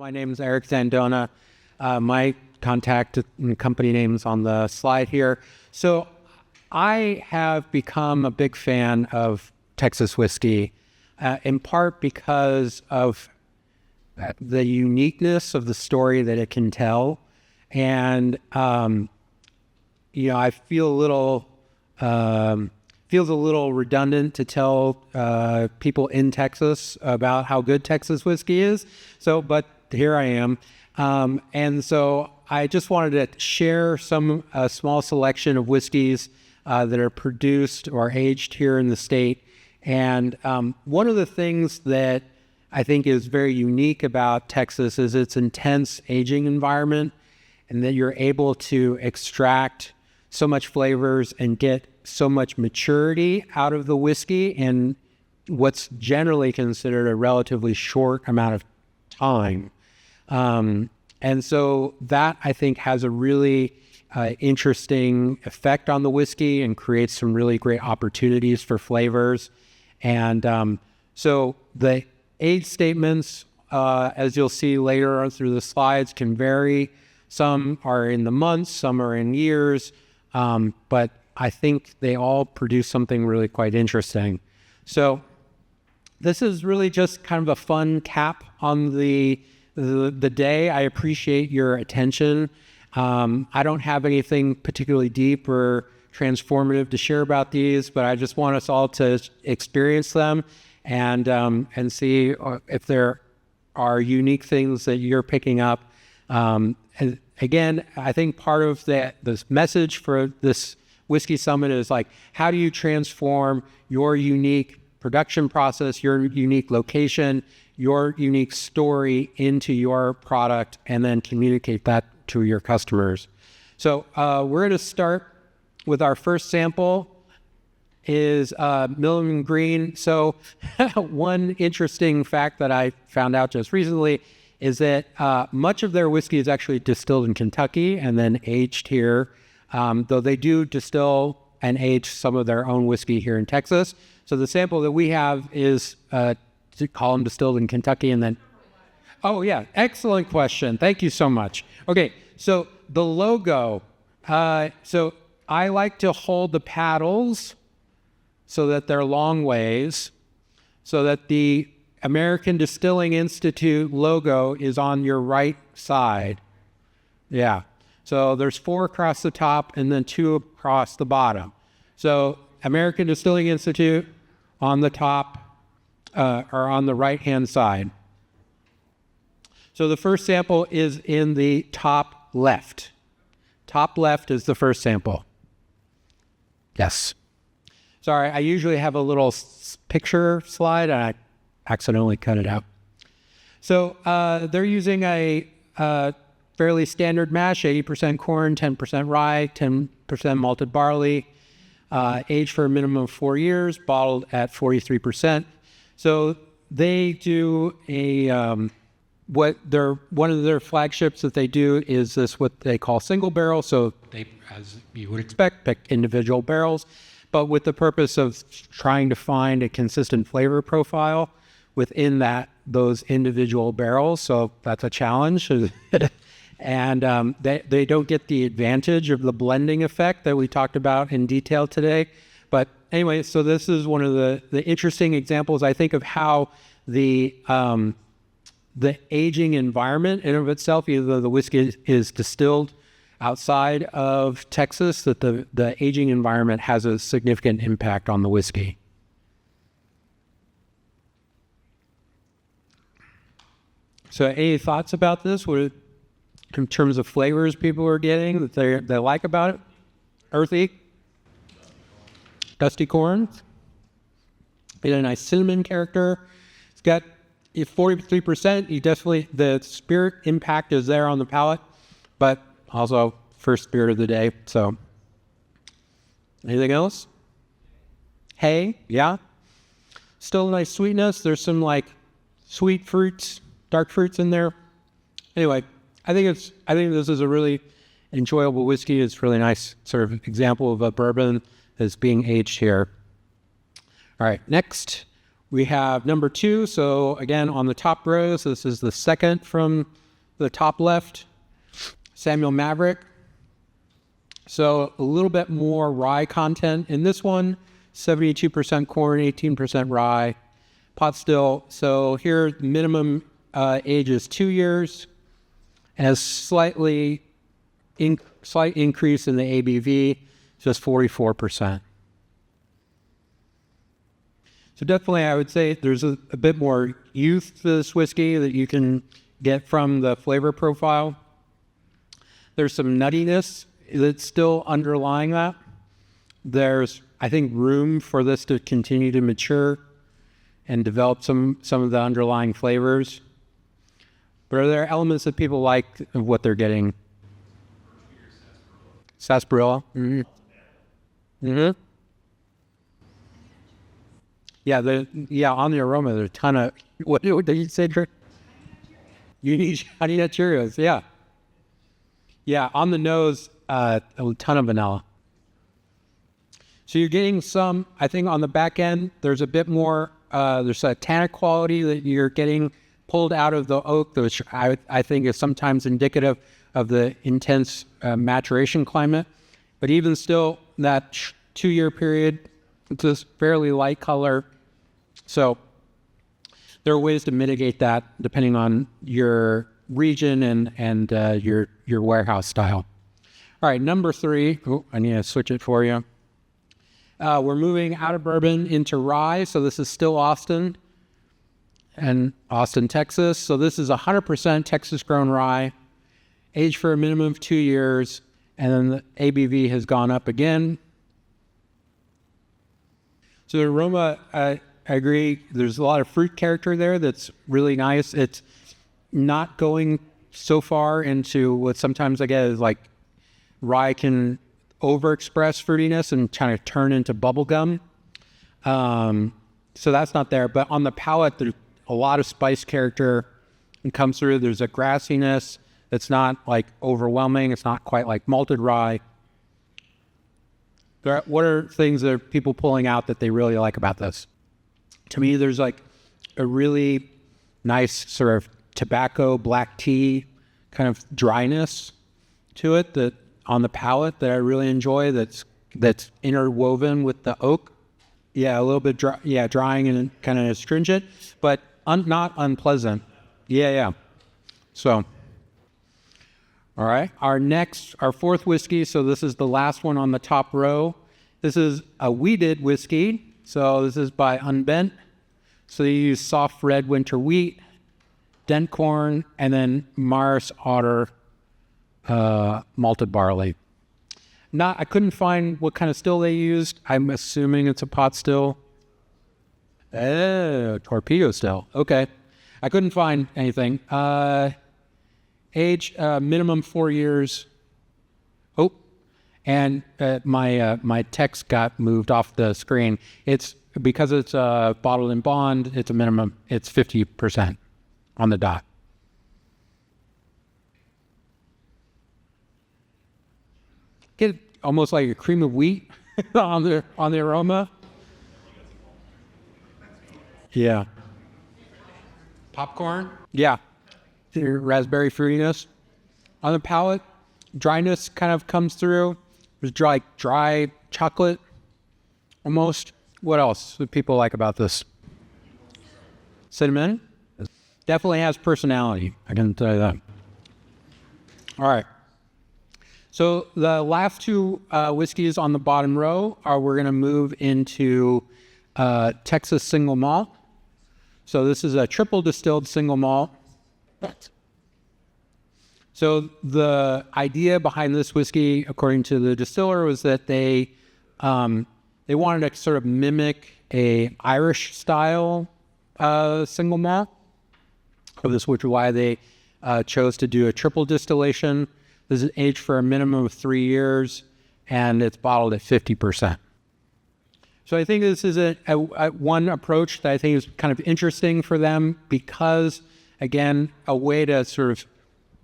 My name is Eric Zandona. My contact and company name's on the slide here. So I have become a big fan of Texas whiskey, in part because of the uniqueness of the story that it can tell. And, I feel a little, feels a little redundant to tell people in Texas about how good Texas whiskey is. But here I am. And so I just wanted to share a small selection of whiskeys that are produced or aged here in the state. And one of the things that I think is very unique about Texas is its intense aging environment, and that you're able to extract so much flavors and get so much maturity out of the whiskey in what's generally considered a relatively short amount of time. And so that, I think, has a really interesting effect on the whiskey and creates some really great opportunities for flavors. And so the age statements, as you'll see later on through the slides, can vary. Some are in the months, some are in years, but I think they all produce something really quite interesting. So this is really just kind of a fun cap on the day. I appreciate your attention. I don't have anything particularly deep or transformative to share about these, but I just want us all to experience them and see if there are unique things that you're picking up. And again, I think part of this message for this Whiskey Summit is like, how do you transform your unique production process, your unique location, your unique story into your product, and then communicate that to your customers. So we're going to start with our first sample is Milliman Green. So one interesting fact that I found out just recently is that much of their whiskey is actually distilled in Kentucky and then aged here, though they do distill and age some of their own whiskey here in Texas. So the sample that we have is column distilled in Kentucky and then... Oh yeah, excellent question. Thank you so much. Okay, so the logo. So I like to hold the paddles so that they're long ways, so that the American Distilling Institute logo is on your right side. Yeah. So there's 4 across the top and then 2 across the bottom. So American Distilling Institute on the top or on the right-hand side. So the first sample is in the top left. Top left is the first sample. Yes. Sorry, I usually have a little picture slide and I accidentally cut it out. So they're using a fairly standard mash, 80% corn, 10% rye, 10% malted barley, aged for a minimum of 4 years, bottled at 43%. So they do one of their flagships that they do is this what they call single barrel. So they, as you would expect, pick individual barrels, but with the purpose of trying to find a consistent flavor profile within those individual barrels. So that's a challenge. And they don't get the advantage of the blending effect that we talked about in detail today. But anyway, so this is one of the interesting examples, I think, of how the aging environment in and of itself, either though the whiskey is distilled outside of Texas, that the aging environment has a significant impact on the whiskey. So any thoughts about this? What, in terms of flavors people are getting that they like about it? Earthy? Dusty corn? Get a nice cinnamon character. It's got 43%. You definitely, the spirit impact is there on the palate, but also first spirit of the day. So anything else? Hay? Yeah. Still a nice sweetness. There's some like sweet fruits, dark fruits in there. Anyway, I think this is a really enjoyable whiskey. It's a really nice sort of example of a bourbon that's being aged here. All right, next We have number 2. So again, on the top row, so this is the second from the top left, Samuel Maverick. So a little bit more rye content in this one, 72% corn, 18% rye, pot still. So here, minimum age is 2 years, and has slight increase in the ABV, just 44%. So definitely, I would say there's a bit more youth to this whiskey that you can get from the flavor profile. There's some nuttiness that's still underlying that. There's, I think, room for this to continue to mature and develop some of the underlying flavors. But are there elements that people like of what they're getting? Sarsaparilla. Mm-hmm. Mm-hmm. Yeah, on the aroma, there's a ton of, what did you say, Trick? You need honey nut Cheerios, yeah. Yeah, on the nose, a ton of vanilla. So you're getting some, I think on the back end, there's a bit more, there's a tannic quality that you're getting pulled out of the oak, which I think is sometimes indicative of the intense maturation climate. But even still, that 2-year period, it's a fairly light color. So there are ways to mitigate that depending on your region and your warehouse style. All right, number 3. Oh, I need to switch it for you. We're moving out of bourbon into rye. So this is still Austin, Texas. So this is 100% Texas-grown rye, aged for a minimum of 2 years, and then the ABV has gone up again. So the aroma, I agree, there's a lot of fruit character there that's really nice. It's not going so far into what sometimes I get is like rye can overexpress fruitiness and kind of turn into bubble gum. So that's not there. But on the palate, there's a lot of spice character and comes through. There's a grassiness that's not like overwhelming. It's not quite like malted rye. What are things that are people pulling out that they really like about this? To me, there's like a really nice sort of tobacco, black tea kind of dryness to it that on the palate that I really enjoy, that's interwoven with the oak. Yeah, a little bit dry, drying and kind of astringent, but not unpleasant. Yeah. So, all right, our 4th whiskey, so this is the last one on the top row. This is a wheated whiskey. So this is by Unbent. So they use soft red winter wheat, dent corn, and then Mars Otter malted barley. I couldn't find what kind of still they used. I'm assuming it's a pot still. Torpedo still. Okay. I couldn't find anything. Age, minimum 4 years. Oh, and my text got moved off the screen. It's because it's bottled in bond, it's a minimum, it's 50% on the dot. Get almost like a cream of wheat on the aroma. Yeah. Popcorn? Yeah. Raspberry fruitiness. On the palate, dryness kind of comes through. There's dry chocolate almost. What else do people like about this? Cinnamon? Definitely has personality, I can tell you that. All right. So the last 2 whiskeys on the bottom row we're going to move into Texas Single Malt. So this is a triple distilled single malt. So the idea behind this whiskey, according to the distiller, was that they wanted to sort of mimic a Irish style single malt. So this was why they chose to do a triple distillation. This is aged for a minimum of 3 years, and it's bottled at 50%. So I think this is a one approach that I think is kind of interesting for them because, again, a way to sort of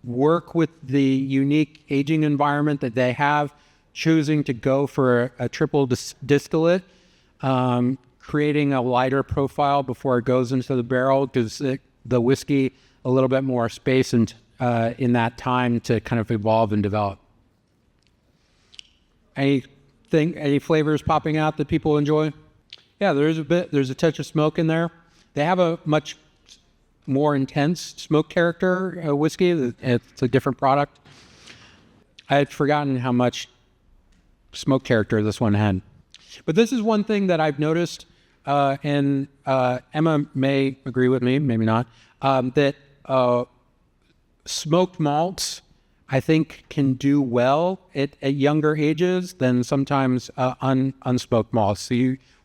work with the unique aging environment that they have, choosing to go for a triple distillate creating a lighter profile before it goes into the barrel gives the whiskey a little bit more space and in that time to kind of evolve and develop. Any flavors popping out that people enjoy? Yeah, there's a touch of smoke in there. They have a much more intense smoke character whiskey. It's a different product. I had forgotten how much smoke character this one had. But this is one thing that I've noticed, and Emma may agree with me, maybe not, that smoked malts, I think, can do well at younger ages than sometimes unsmoked malts. So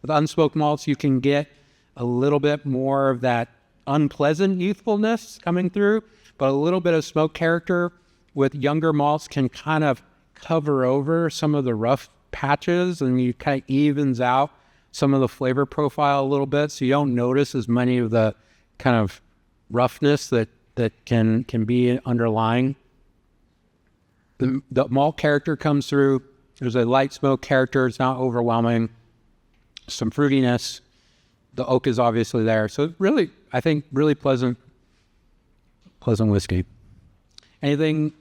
with unsmoked malts, you can get a little bit more of that unpleasant youthfulness coming through, but a little bit of smoke character with younger malts can kind of cover over some of the rough patches, and you kind of evens out some of the flavor profile a little bit, so you don't notice as many of the kind of roughness that can be underlying. The malt character comes through. There's a light smoke character. It's not overwhelming. Some fruitiness. The oak is obviously there. So really, I think, really pleasant whiskey. Anything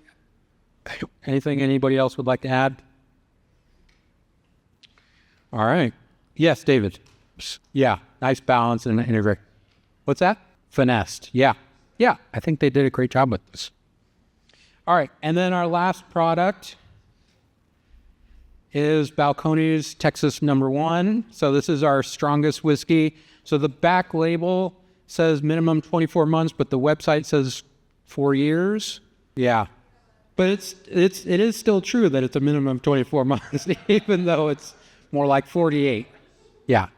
anybody else would like to add? All right. Yes, David. Yeah, nice balance and integrate. What's that? Finessed. Yeah. I think they did a great job with this. All right, and then our last product is Balcones Texas No. 1. So this is our strongest whiskey. So the back label says minimum 24 months, but the website says 4 years. Yeah, but it is still true that it's a minimum 24 months, even though it's more like 48. Yeah.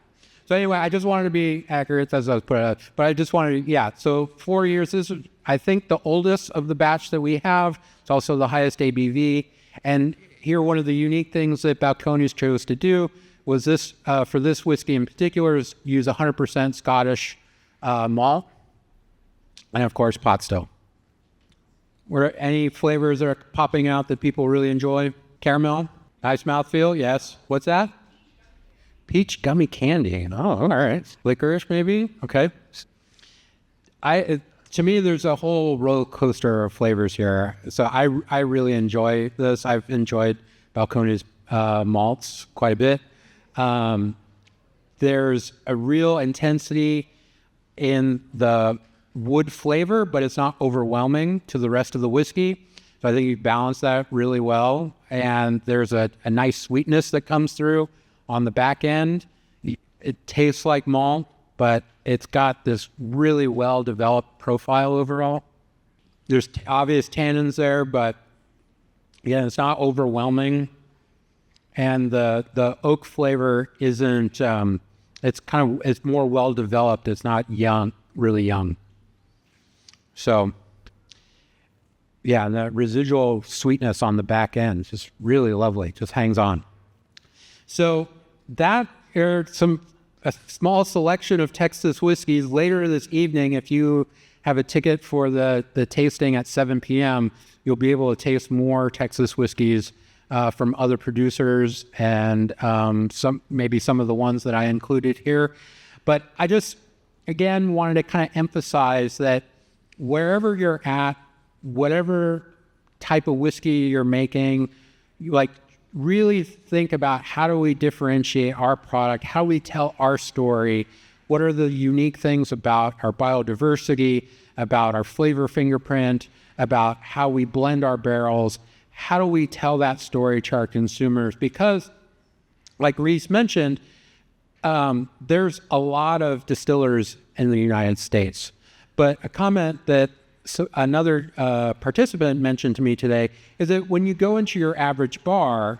So anyway, I just wanted to be accurate as I was putting it, but I just wanted to, so 4 years. This is, I think, the oldest of the batch that we have. It's also the highest ABV. And here, one of the unique things that Balcones chose to do was this, for this whiskey in particular, is use 100% Scottish malt, and of course, pot still. Were any flavors that are popping out that people really enjoy? Caramel, nice mouthfeel, yes. What's that? Peach gummy candy. Oh, all right. Licorice, maybe? Okay. To me, there's a whole roller coaster of flavors here. So I really enjoy this. I've enjoyed Balcones malts quite a bit. There's a real intensity in the wood flavor, but it's not overwhelming to the rest of the whiskey. So I think you balance that really well. And there's a nice sweetness that comes through on the back end. It tastes like malt, but it's got this really well-developed profile overall. There's obvious tannins there, but again, it's not overwhelming. And the oak flavor isn't, it's more well-developed. It's not young, really young. So, yeah, and the residual sweetness on the back end is just really lovely, just hangs on. So that are a small selection of Texas whiskeys. Later this evening, if you have a ticket for the tasting at 7 p.m., you'll be able to taste more Texas whiskeys from other producers and maybe some of the ones that I included here. But I just, again, wanted to kind of emphasize that wherever you're at, whatever type of whiskey you're making, really think about how do we differentiate our product, how we tell our story, what are the unique things about our biodiversity, about our flavor fingerprint, about how we blend our barrels, how do we tell that story to our consumers? Because, like Reese mentioned, there's a lot of distillers in the United States. But a comment that another participant mentioned to me today is that when you go into your average bar,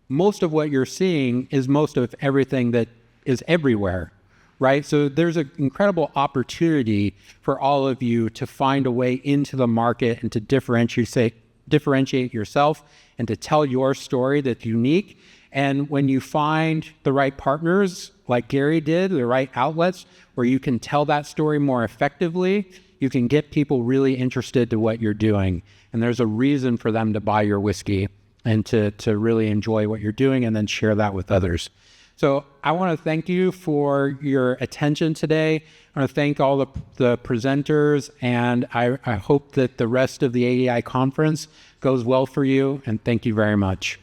most of what you're seeing is most of everything that is everywhere, right? So there's an incredible opportunity for all of you to find a way into the market and to differentiate yourself and to tell your story that's unique. And when you find the right partners, like Gary did, the right outlets where you can tell that story more effectively, you can get people really interested to what you're doing. And there's a reason for them to buy your whiskey and to really enjoy what you're doing and then share that with others. So I want to thank you for your attention today. I want to thank all the presenters, and I hope that the rest of the ADI conference goes well for you, and thank you very much.